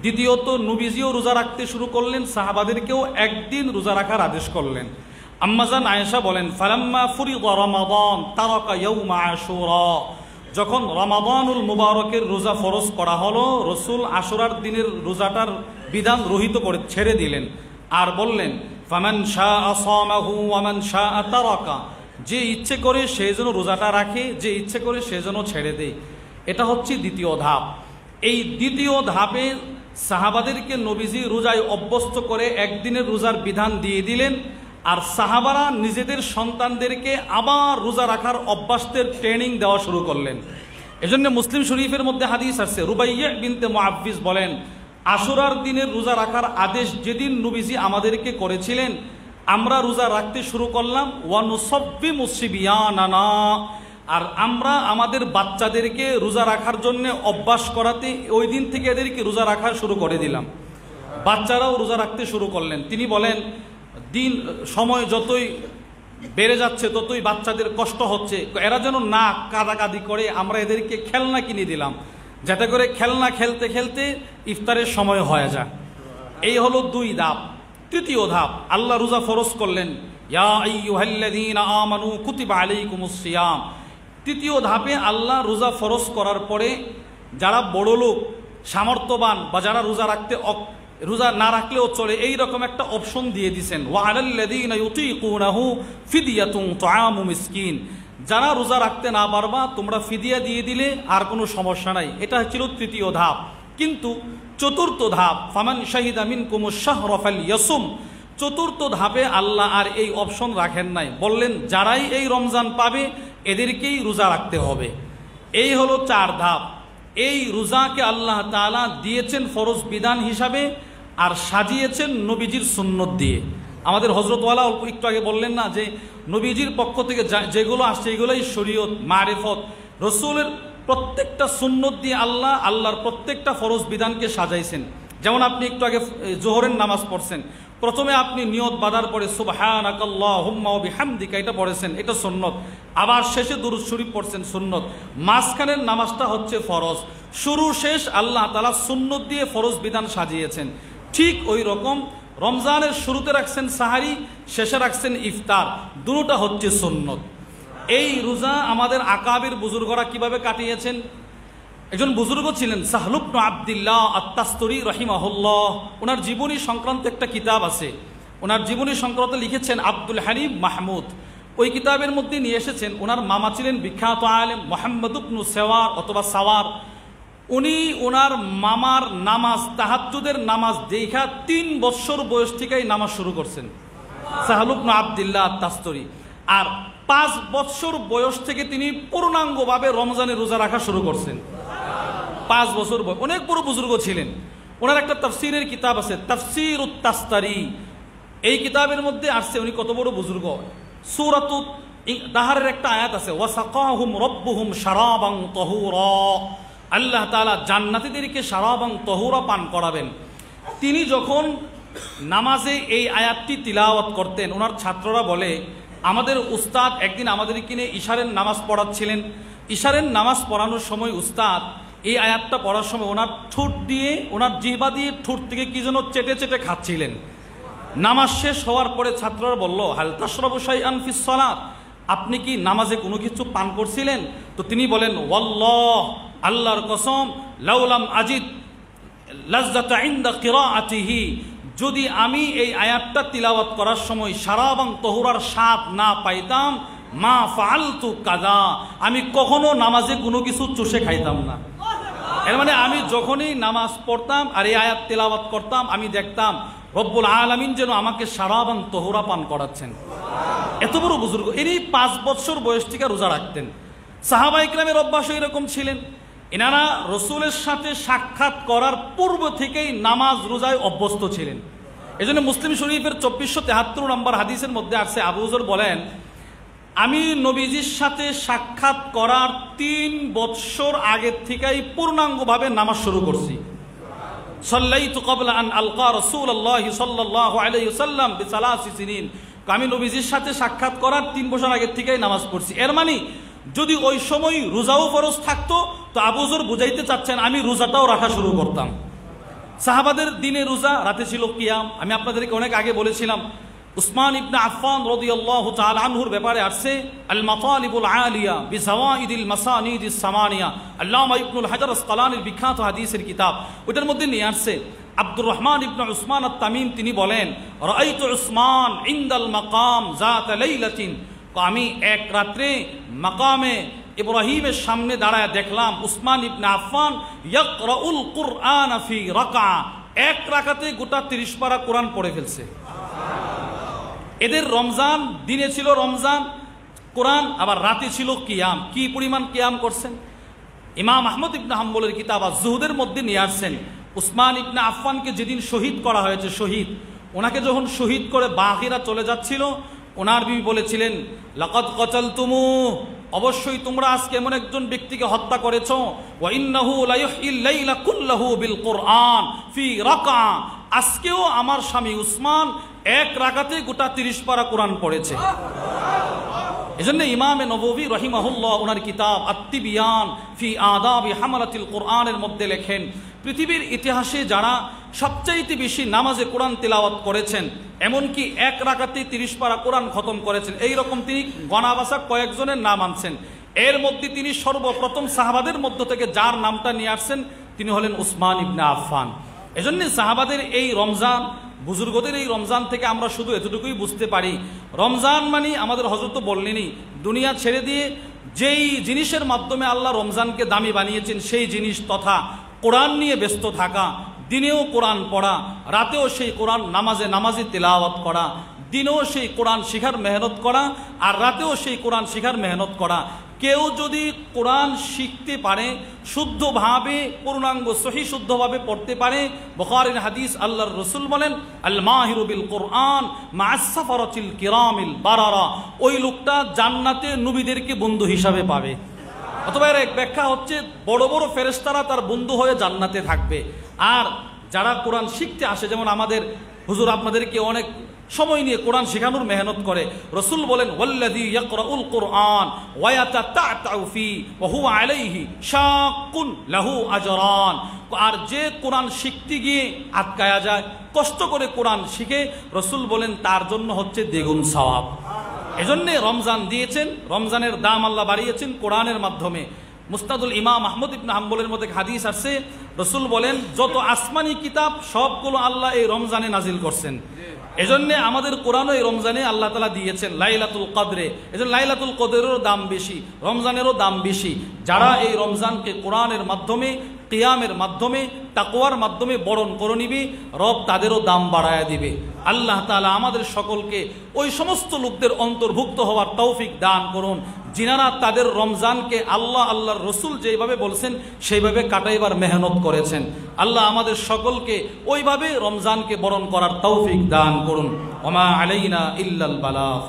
দ্বিতীয়ত নবীজিও রোজা রাখতে শুরু করলেন, সাহাবাদেরকেও একদিন রোজা রাখার আদেশ করলেন। আম্মাজান আয়েশা বলেন, ফালাম্মা ফুরিদা রমাদান তারাকা ইয়াউমা আশুরা, যখন রমাদানুল মুবারকের রোজা ফরজ করা হলো, রসুল আশুরার দিনের রোজাটার বিধান রহিত করে ছেড়ে দিলেন আর বললেন, ফামান শাআ সামাহু ওয়া মান শাআ তারাকা, যে ইচ্ছে করে সে যেন রোজাটা রাখে, যে ইচ্ছে করে সে যেন ছেড়ে দেয়। এটা হচ্ছে দ্বিতীয় ধাপ। এই দ্বিতীয় ধাপে সাহাবাদেরকে নবীজি রোজায় অভ্যস্ত করে একদিনের রোজার বিধান দিয়ে দিলেন, আর সাহাবারা নিজেদের সন্তানদেরকে আবার রোজা রাখার অভ্যাসের ট্রেনিং দেওয়া শুরু করলেন। এজন্য মুসলিম শরীফের মধ্যে হাদিস আছে, রুবাইয়া বিনতে মুআফফিজ বলেন, আশুরার দিনের রোজা রাখার আদেশ যেদিন নবীজি আমাদেরকে করেছিলেন, আমরা রোজা রাখতে শুরু করলাম, ওয়া নুসাব্বিমু সিবিয়ানানা, আর আমরা আমাদের বাচ্চাদেরকে রোজা রাখার জন্য অভ্যাস করাতে ওই দিন থেকে এদেরকে রোজা রাখা শুরু করে দিলাম। বাচ্চারাও রোজা রাখতে শুরু করলেন। তিনি বলেন, দিন সময় যতই বেড়ে যাচ্ছে ততই বাচ্চাদের কষ্ট হচ্ছে, এরা যেন না কাদাকাদি করে, আমরা এদেরকে খেলনা কিনে দিলাম, যাতে করে খেলনা খেলতে খেলতে ইফতারের সময় হয়ে যায়। এই হলো দুই ধাপ। তৃতীয় ধাপ, আল্লাহ রোজা ফরজ করলেন, ইয়া আইয়ুহাল্লাযীনা আমানু কুতিবা আলাইকুমুস সিয়াম। তৃতীয় ধাপে আল্লাহ রোজা ফরজ করার পরে যারা বড় লোক, সামর্থ্যবান, বা যারা রোজা না রাখলেও চলে, এই রকম একটা অপশন দিয়ে দিয়েছেন, ওয়া আলাল্লাযীনা ইউতীকুনাহু ফিদিয়াতুন তুআমু মিসকিন, যারা রোজা রাখতে না পারবা তোমরা ফিদিয়া দিয়ে দিলে আর কোনো সমস্যা নাই। এটা ছিল তৃতীয় ধাপ। কিন্তু চতুর্থ ধাপ, ফামান শাহিদা মিনকুমুশ শাহরা ফালইয়াসুম, চতুর্থ ধাপে আল্লাহ আর এই অপশন রাখেন নাই, বললেন যারাই এই রমজান পাবে এদেরকেই রোজা রাখতে হবে। এই হলো চার ধাপ। এই রোজাকে আল্লাহ তাআলা দিয়েছেন ফরজ বিধান হিসাবে, আর সাজিয়েছেন নবীজির সুন্নত দিয়ে। আমাদের হযরতওয়ালা অল্প একটু আগে বললেন না যে নবীজির পক্ষ থেকে যেগুলো আসছে এগুলোই শরীয়ত, মারিফত। রসুলের প্রত্যেকটা সুন্নত দিয়ে আল্লাহর প্রত্যেকটা ফরজ বিধানকে সাজাইছেন। যেমন আপনি একটু আগে জোহরের নামাজ পড়ছেন, প্রথমে আপনি নিয়ত বাঁধার পরে সুবহানাকাল্লাহুম্মা ওয়া বিহামদিকা এটা পড়েছেন, এটা সুন্নত। আবার শেষে দুরূদ শরীফ পড়ছেন, সুন্নত। মাঝখানের নামাজটা হচ্ছে ফরজ। শুরু শেষ আল্লাহ তাআলা সুন্নত দিয়ে ফরজ বিধান সাজিয়েছেন। ঠিক ওই রকম রমজানের শুরুতে রাখছেন সাহারি, শেষে রাখছেন ইফতার, দুটোটা হচ্ছে সুন্নত। এই রোজা আমাদের আকাবির বুজুর্গরা কিভাবে কাটিয়েছেন। একজন বুজুর্গ ছিলেন সাহল ইবনে আব্দুল্লাহ আত-তাসতুরি রাহিমাহুল্লাহ, ওনার জীবনী সংক্রান্ত একটা কিতাব আছে। ওনার জীবনী সংক্রান্ত লিখেছেন আব্দুল হালিম মাহমুদ। ওই কিতাবের মধ্যে নিয়ে এসেছেন, ওনার মামা ছিলেন বিখ্যাত আলেম মুহাম্মদ ইবনে সাওয়ার অথবা সাওয়ার। উনি ওনার মামার নামাজ, তাহাজ্জুদের নামাজ দেখা 3 বছর বয়স থেকেই নামাজ শুরু করছেন, সাহল ইবনে আব্দুল্লাহ আত-তাসতুরি। আর 5 বছর বয়স থেকে তিনি পূর্ণাঙ্গভাবে রমজানের রোজা রাখা শুরু করছেন। 5 বছর বয়স। অনেক বড় বুজুর্গ ছিলেন। ওনার একটা তাফসীরের কিতাব আছে, তাফসীরুত তাসতারি। এই কিতাবের মধ্যে আসছে উনি কত বড় বুজুর্গ। সূরাতুত দাহরের একটা আয়াত আছে, ওয়াসাকাহুম রাব্বুহুম শারাবান তাহুরা, আল্লাহ তাআলা জান্নাতীদেরকে শারাবান তাহুরা পান করাবেন। তিনি যখন নামাজে এই আয়াতটি তিলাওয়াত করতেন, ওনার ছাত্ররা বলে, আমাদের উস্তাদ একদিন আমাদেরকে নিয়ে ইশারের নামাজ পড়াচ্ছিলেন। ইশারের নামাজ পড়ানোর সময় উস্তাদ এই আয়াতটা পড়ার সময় ওনার ঠোঁট দিয়ে, ওনার জিহ্বা দিয়ে ঠোঁট থেকে কি যেন চেটে চেটে খাচ্ছিলেন। নামাজ শেষ হওয়ার পরে ছাত্ররা বলল, হাল তাশরাবু শাইআন ফিস সালাত, আপনি কি নামাজে কোনো কিছু পান করছিলেন? তো তিনি বলেন, ওয়াল্লাহ, আল্লাহর কসম, লাউলাম আজিদ লাজ্জাতা ইনদা কিরাআতিহি, যদি আমি এই আয়াতটা তিলাওয়াত করার সময় শারাবান তাহুরার স্বাদ না পাইতাম, মা ফাআলতু কাযা, আমি কখনো নামাজে কোনো কিছু চুষে খাইতাম না। এর মানে আমি যখনই নামাজ পড়তাম আর এই আয়াত তিলাওয়াত করতাম, আমি দেখতাম রব্বুল আলামিন যেন আমাকে শারাবান তাহুরা পান করাচ্ছেন। এত বড় বুজুর্গ, ইনি 5 বছর বয়স থেকে রোজা রাখতেন। সাহাবা ইকরামের অভ্যাস এরকম ছিলেন, এনারা রসুলের সাথে সাক্ষাৎ করার পূর্ব থেকেই নামাজ রোজায় অভ্যস্ত ছিলেন। এজন্য মুসলিম শরীফের 2473 নম্বর হাদিসের মধ্যে আসছে, আবু হুজর বলেন, আমি নবীজির সাথে সাক্ষাৎ করার 3 বছর আগের থেকেই পূর্ণাঙ্গভাবে নামাজ শুরু করছি। সাল্লাইতু ক্বাবলা আন আলকা রাসূলুল্লাহ সাল্লাল্লাহু আলাইহি ওয়াসাল্লাম বিসালাসি সিনিন, আমি নবীজির সাথে সাক্ষাৎ করার 3 বছর আগের থেকেই নামাজ পড়ছি। এর মানে যদি ওই সময় রোজাও ফরজ থাকতো, তো আবু হুজুর বুঝাইতে চাচ্ছেন আমি রোজাটাও রাখা শুরু করতাম। সাহাবাদের দিনে রোজা, রাতে ছিল কিয়াম। আমি আপনাদেরকে অনেক আগে বলেছিলাম উসমান ইবনে আফফান রাদিয়াল্লাহু তাআলা আনহুর ব্যাপারে আসছে আল মাতালিবুল আলিয়া বিজাওয়াইদিল মাসানিদিস সামানিয়া, আল্লামা ইবনুল হাজার আসকালানির বিখ্যাত হাদিসের কিতাব, ওইটার মধ্যে নিয়ে আসছে আব্দুর রহমান ইবনে উসমান আত-তামিম তিনি বলেন রাআইতু উসমান ইনদাল মাকাম যাত লাইলাতিন, আমি এক রাত্রে মাকামে ইব্রাহিমের সামনে দাঁড়ায় দেখলাম উসমান ইবনে আফফান ইয়াকরাউল কুরআন ফি রাকা, এক রাকাতে গোটা 30 পারা কোরআন পড়ে ফেলছে। এদের রমজান, দিনে ছিল রমজান কোরআন, আবার রাতে ছিল কিয়াম। কি পরিমাণ কিয়াম করছেন! ইমাম আহমদ ইবনে হাম্বলের কিতাব আজ-জুহুদের মধ্যে নিয়ে আসছেন উসমান ইবনে আফফানকে যেদিন শহীদ করা হয়েছে, শহীদ, ওনাকে যখন শহীদ করে বাগিরা চলে যাচ্ছিল, ওনার বিবি বলেছিলেন লাকাদ কতালতুমু, অবশ্যই তোমরা আজকে এমন একজন ব্যক্তিকে হত্যা করেছো, ওয়া ইন্নাহু লা ইউহিল লাইলা কুল্লাহু বিল কুরআন ফি রাকা, আজকেও আমার স্বামী উসমান এক রাকাতে গোটা 30 পারা কোরআন পড়েছে। এজন্য ইমামে নববী রহিমাহুল্লাহ ওনার কিতাব আত-তিবিয়ান ফি আদাবি হামালাতিল কোরআনের মধ্যে লেখেন পৃথিবীর ইতিহাসে যারা সবচাইতে বেশি নামাজে কোরআন তিলাওয়াত করেছেন, এমনকি এক রাকাতে 30 পারা কোরআন খতম করেছেন, এইরকম তিনি গণাবাসা কয়েকজনের নাম আনছেন। এর মধ্যে তিনি সর্বপ্রথম সাহাবাদের মধ্য থেকে যার নামটা নিয়ে আসছেন তিনি হলেন উসমান ইবনে আফফান। এজন্য সাহাবাদের এই রমজান, বুজুর্গদের এই রমজান থেকে আমরা শুধু এতটুকুই বুঝতে পারি, রমজান মানে আমাদের হযরত তো বললেনই, দুনিয়া ছেড়ে দিয়ে যেই জিনিসের মাধ্যমে আল্লাহ রমজানকে দামি বানিয়েছেন সেই জিনিস তথা কোরআন নিয়ে ব্যস্ত থাকা, দিনেও কোরআন পড়া, রাতেও সেই কোরআন নামাজে তেলাওয়াত করা, দিনেও সেই কোরআন শিখার মেহনত করা আর রাতেও সেই কোরআন শিখার মেহনত করা। কেউ যদি কোরআন শিখতে পারে, শুদ্ধভাবে পূর্ণাঙ্গ সহি শুদ্ধভাবে পড়তে পারে, বুখারীর হাদিস, আল্লাহর রাসূল বলেন আল মাহিরু বিল কোরআন মা'আস সাফারাতিল কিরামিল বারারা, ওই লোকটা জান্নাতে নবীদেরকে বন্ধু হিসাবে পাবে। অথবা এর এক ব্যাখ্যা হচ্ছে বড় বড় ফেরেশতারা তার বন্ধু হয়ে জান্নাতে থাকবে। আর যারা কোরআন শিখতে আসে, যেমন আমাদের হুজুর আপনাদেরকে অনেক সময় নিয়ে কোরআন শেখানোর মেহনত করে, রাসূল বলেন ওয়াল্লাযী ইয়াকরাউল কুরআন ওয়া ইয়াতাতাউ ফি ওয়া হুয়া আলাইহি শাক্কুন লাহু আজরান, আর যে কোরআন শিখতে গিয়ে আটকায়া যায়, কষ্ট করে কোরআন শিখে, রাসূল বলেন তার জন্য হচ্ছে দ্বিগুণ সওয়াব। এজন্যে রমজান দিয়েছেন, রমজানের দাম আল্লাহ বাড়িয়েছেন কোরআনের মাধ্যমে। মুস্তাদুল ইমাম আহমদ ইবনে হাম্বলের মধ্যে হাদিস আসছে, রাসূল বলেন যত আসমানি কিতাব সবগুলো আল্লাহ এই রমজানে নাজিল করছেন। এজন্যে আমাদের কোরআনও এই রমজানে আল্লাহ তাআলা দিয়েছেন লাইলাতুল কদরে। এজন্য লাইলাতুল কদরেরও দাম বেশি, রমজানেরও দাম বেশি। যারা এই রমজানকে কোরআনের মাধ্যমে, কিয়ামের মাধ্যমে, তাকওয়ার মাধ্যমে বরণ করে নিবে, রব তাদেরও দাম বাড়ায়া দিবে। আল্লাহ তাআলা আমাদের সকলকে ওই সমস্ত লোকদের অন্তর্ভুক্ত হওয়ার তৌফিক দান করুন যিনারা তাদের রমজানকে আল্লাহর রসুল যেভাবে বলছেন সেইভাবে কাটাইবার মেহনত করেছেন। আল্লাহ আমাদের সকলকে ওইভাবে রমজানকে বরণ করার তৌফিক দান করুন। ওমা আলাইনা ইল্লাল বালাগ।